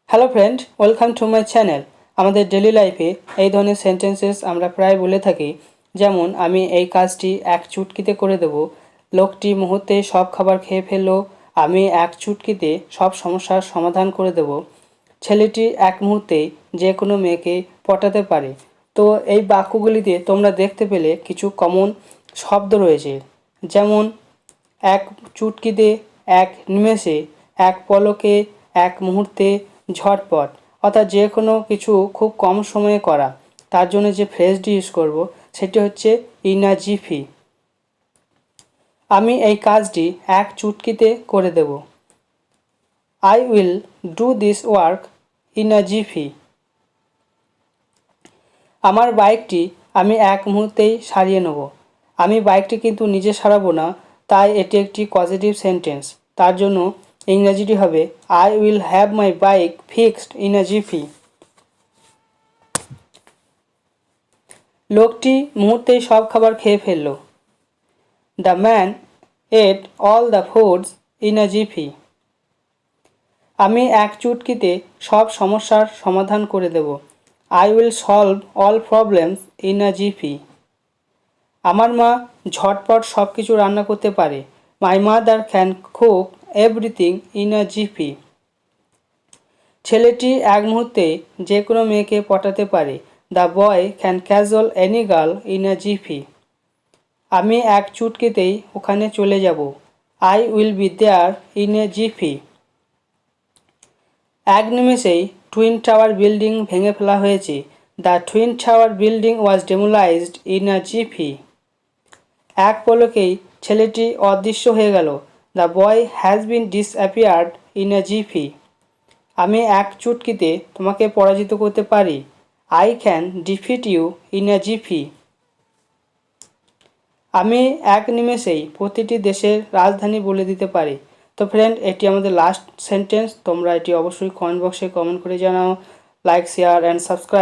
Hello friend, welcome to my channel. আমাদের daily লাইফে এই ধরনের সেন্টেন্সেস আমরা প্রায় বলে থাকি, যেমন আমি এই কাজটি এক চুটকিতে করে দেব, লোকটি মুহূর্তে সব খাবার খেয়ে ফেললো, আমি এক চুটকিতে সব সমস্যার সমাধান করে দেব, ছেলেটি এক মুহূর্তেই যে কোনো মেয়েকে পটাতে পারে। তো এই বাক্যগুলিতে তোমরা দেখতে পেলে কিছু কমন শব্দ রয়েছে, যেমন এক চুটকিতে, এক নিমেষে, এক পলকে, এক মুহূর্তে, ঝটপট, অর্থাৎ যে কোনো কিছু খুব কম সময়ে করা। তার জন্য যে ফ্রেজটি ইউজ করব সেটি হচ্ছে ইন আ জিফি। আমি এই কাজটি এক চুটকিতে করে দেব। I will do this work in a jiffy. আমার বাইকটি আমি এক মুহূর্তেই সারিয়ে নেব। আমি বাইকটি কিন্তু নিজে সারাবো না, তাই এটি একটি পজিটিভ সেন্টেন্স। তার জন্য ইংরেজিটি হবে I will have my bike fixed in a jiffy. লোকটি মুহূর্তেই সব খাবার খেয়ে ফেলল। The man ate all the foods in a jiffy. আমি এক চুটকিতে সব সমস্যার সমাধান করে দেব। I will solve all problems in a jiffy. আমার মা ঝটপট সব কিছু রান্না করতে পারে। My mother can cook everything in a jiffy. ছেলেটি এক মুহূর্তে যে কোনো মেয়েকে পটাতে পারে। The boy can cajole any girl in a jiffy. আমি এক চুটকিতেই ওখানে চলে যাব। I will be there in a jiffy. এক নিমেষেই টুইন টাওয়ার বিল্ডিং ভেঙে ফেলা হয়েছে। The twin tower building was demolished in a jiffy. এক পলকেই ছেলেটি অদৃশ্য হয়ে গেল। The boy has been disappeared in a jiffy. আমি এক চুটকিতে তোমাকে পরাজিত করতে পারি। I can defeat you in a jiffy. আমি এক নিমেষেই প্রতিটি দেশের রাজধানী বলে দিতে পারি। তো ফ্রেন্ড, এটি আমাদের লাস্ট সেন্টেন্স। তোমরা এটি অবশ্যই কমেন্ট বক্সে কমেন্ট করে জানাও। Like, share and subscribe.